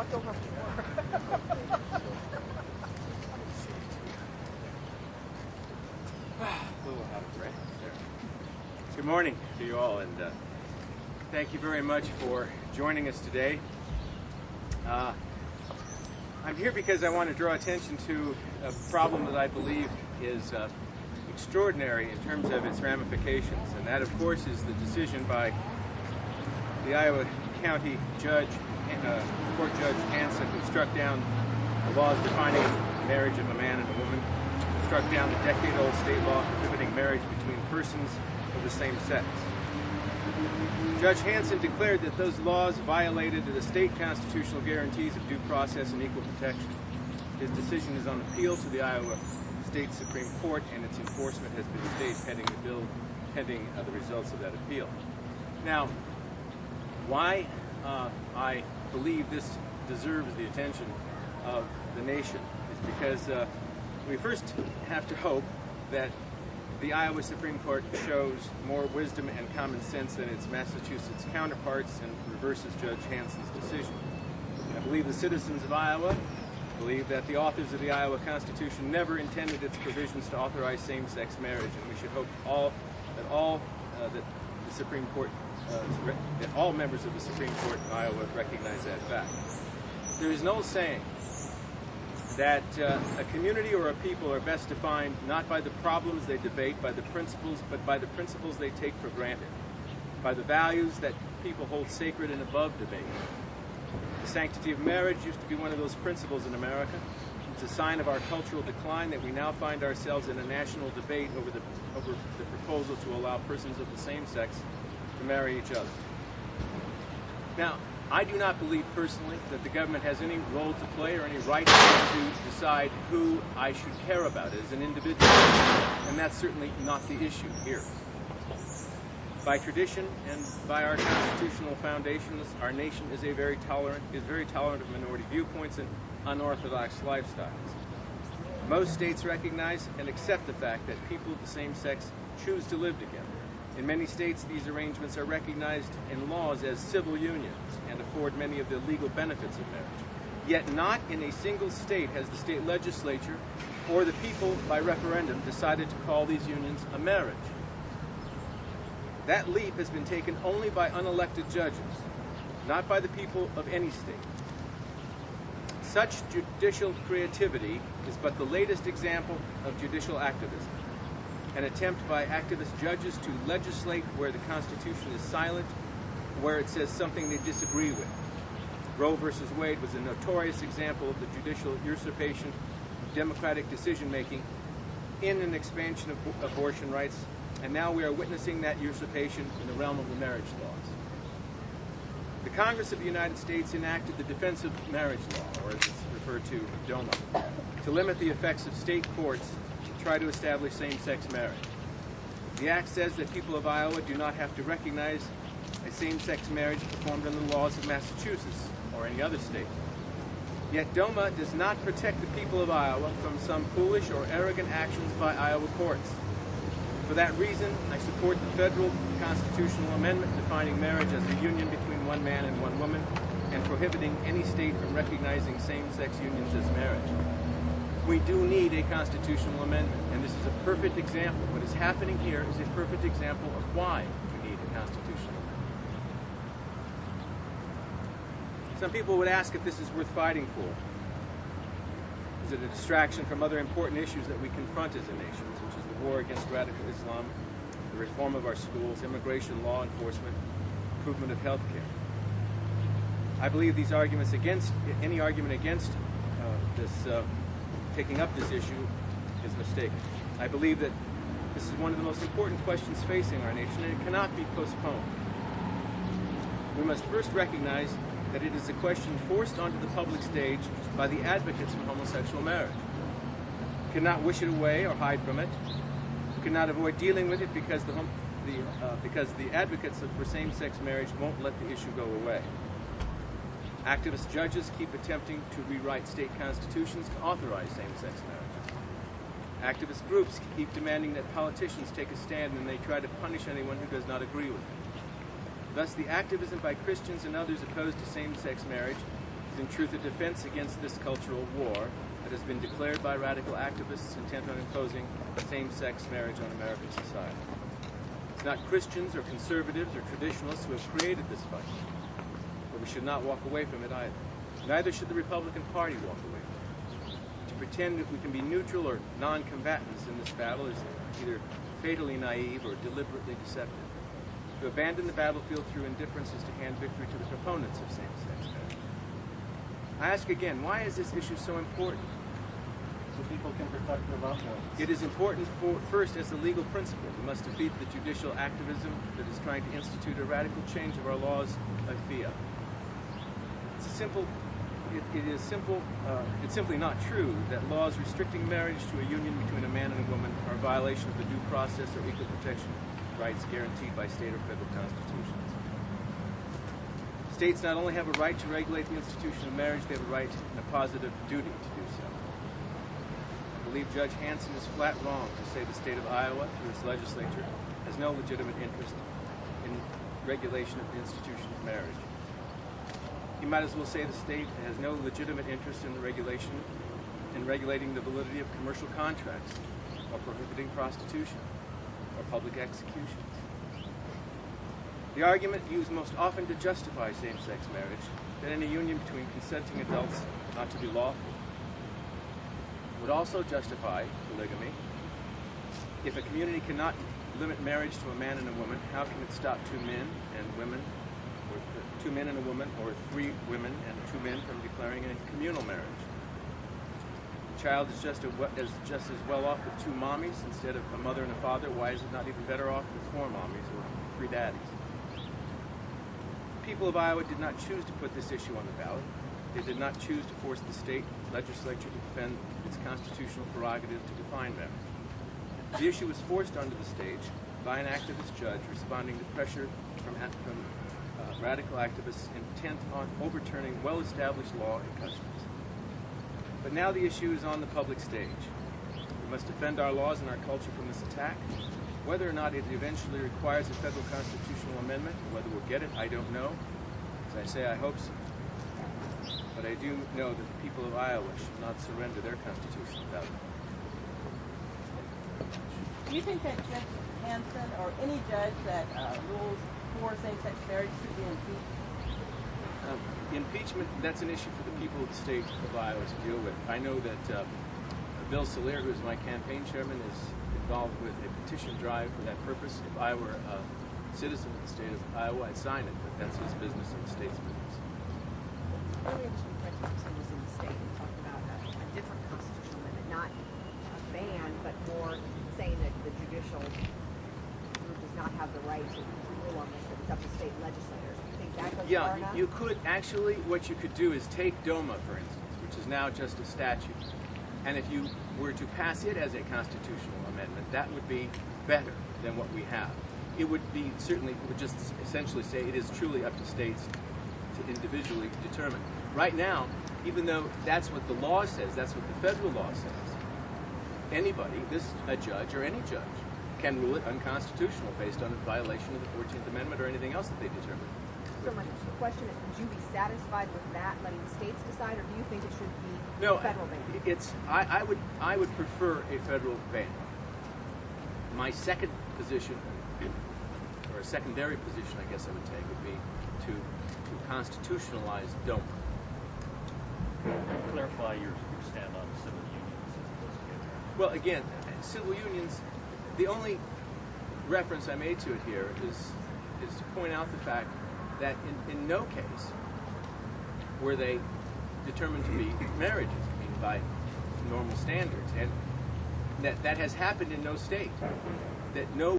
Good morning to you all, and thank you very much for joining us today. I'm here because I want to draw attention to a problem that I believe is extraordinary in terms of its ramifications, and that, of course, is the decision by the Iowa County Judge, Court Judge Hansen, who struck down the laws defining marriage of a man and a woman, struck down the decade-old state law prohibiting marriage between persons of the same sex. Judge Hansen declared that those laws violated the state constitutional guarantees of due process and equal protection. His decision is on appeal to the Iowa State Supreme Court, and its enforcement has been stayed pending the results of that appeal. Now, why I believe this deserves the attention of the nation is because we first have to hope that the Iowa Supreme Court shows more wisdom and common sense than its Massachusetts counterparts and reverses Judge Hansen's decision. I believe the citizens of Iowa believe that the authors of the Iowa Constitution never intended its provisions to authorize same-sex marriage, and we should hope that the Supreme Court, that all members of the Supreme Court in Iowa recognize that fact. There is no saying that a community or a people are best defined not by the problems they debate, but by the principles they take for granted, by the values that people hold sacred and above debate. The sanctity of marriage used to be one of those principles in America. It's a sign of our cultural decline that we now find ourselves in a national debate over the proposal to allow persons of the same sex to marry each other. Now, I do not believe personally that the government has any role to play or any right to decide who I should care about as an individual, and that's certainly not the issue here. By tradition and by our constitutional foundations, our nation is very tolerant of minority viewpoints and unorthodox lifestyles. Most states recognize and accept the fact that people of the same sex choose to live together. In many states, these arrangements are recognized in laws as civil unions and afford many of the legal benefits of marriage. Yet not in a single state has the state legislature or the people by referendum decided to call these unions a marriage. That leap has been taken only by unelected judges, not by the people of any state. Such judicial creativity is but the latest example of judicial activism, an attempt by activist judges to legislate where the Constitution is silent, where it says something they disagree with. Roe versus Wade was a notorious example of the judicial usurpation of democratic decision-making in an expansion of abortion rights, and now we are witnessing that usurpation in the realm of the marriage laws. The Congress of the United States enacted the Defense of Marriage Law, or as it's referred to, DOMA, to limit the effects of state courts to try to establish same-sex marriage. The act says that people of Iowa do not have to recognize a same-sex marriage performed under the laws of Massachusetts or any other state. Yet DOMA does not protect the people of Iowa from some foolish or arrogant actions by Iowa courts. For that reason, I support the federal constitutional amendment defining marriage as a union between one man and one woman and prohibiting any state from recognizing same-sex unions as marriage. We do need a constitutional amendment, and this is a perfect example. What is happening here is a perfect example of why we need a constitutional amendment. Some people would ask if this is worth fighting for. Is it a distraction from other important issues that we confront as a nation, such as the war against radical Islam, the reform of our schools, immigration law enforcement, improvement of health care? I believe these arguments against, any argument against taking up this issue is mistaken. I believe that this is one of the most important questions facing our nation, and it cannot be postponed. We must first recognize that it is a question forced onto the public stage by the advocates of homosexual marriage. We cannot wish it away or hide from it. We cannot avoid dealing with it because the advocates for same-sex marriage won't let the issue go away. Activist judges keep attempting to rewrite state constitutions to authorize same-sex marriages. Activist groups keep demanding that politicians take a stand and they try to punish anyone who does not agree with them. Thus, the activism by Christians and others opposed to same-sex marriage is in truth a defense against this cultural war that has been declared by radical activists intent on imposing same-sex marriage on American society. It's not Christians or conservatives or traditionalists who have created this fight, but we should not walk away from it either. Neither should the Republican Party walk away from it. To pretend that we can be neutral or non-combatants in this battle is either fatally naive or deliberately deceptive. To abandon the battlefield through indifference is to hand victory to the proponents of same-sex marriage. I ask again, why is this issue so important? So people can protect their loved ones. It is important first as a legal principle. We must defeat the judicial activism that is trying to institute a radical change of our laws by fiat. It's simply not true that laws restricting marriage to a union between a man and a woman are a violation of the due process or equal protection rights guaranteed by state or federal constitutions. States not only have a right to regulate the institution of marriage, they have a right and a positive duty to do so. I believe Judge Hanson is flat wrong to say the state of Iowa, through its legislature, has no legitimate interest in regulation of the institution of marriage. He might as well say the state has no legitimate interest in regulating the validity of commercial contracts, or prohibiting prostitution, or public executions. The argument used most often to justify same-sex marriage, that any union between consenting adults ought to be lawful, would also justify polygamy. If a community cannot limit marriage to a man and a woman, how can it stop two men and women, or two men and a woman, or three women and two men from declaring a communal marriage? The child is just as well off with two mommies instead of a mother and a father. Why is it not even better off with four mommies or three daddies? The people of Iowa did not choose to put this issue on the ballot. They did not choose to force the state legislature to defend its constitutional prerogative to define marriage. The issue was forced onto the stage by an activist judge responding to pressure from radical activists intent on overturning well-established law and customs. But now the issue is on the public stage. We must defend our laws and our culture from this attack. Whether or not it eventually requires a federal constitutional amendment, or whether we'll get it, I don't know. As I say, I hope so. But I do know that the people of Iowa should not surrender their constitutional value. Do you think that Judge Hanson or any judge that rules for same-sex marriage should be impeached? Impeachment, that's an issue for the people of the state of Iowa to deal with. I know that Bill Salier, who is my campaign chairman, is involved with a petition drive for that purpose. If I were a citizen of the state of Iowa, I'd sign it, but that's his business and the state's business. Earlier this week, President was in the state and talked about a different constitutional amendment, not a ban, but more saying that the judicial group does not have the right to rule on this, that it's up to state legislators. Do you think that goes far enough? You could actually, what you could do is take DOMA, for instance, which is now just a statute, and if you were to pass it as a constitutional amendment, that would be better than what we have. It would be certainly, it would just essentially say it is truly up to states to individually determine. Right now, even though that's what the law says, that's what the federal law says, anybody, a judge or any judge, can rule it unconstitutional based on a violation of the 14th Amendment or anything else that they determine. So my question is, would you be satisfied with that, letting the states decide, or do you think it should be No, a federal ban? I would prefer a federal ban. My second position, or a secondary position, I guess I would take, would be to constitutionalize DOMA. Clarify your stand on civil unions. Well, again, civil unions, the only reference I made to it here is to point out the fact that in no case were they determined to be marriages, I mean, by normal standards. And that has happened in no state. That no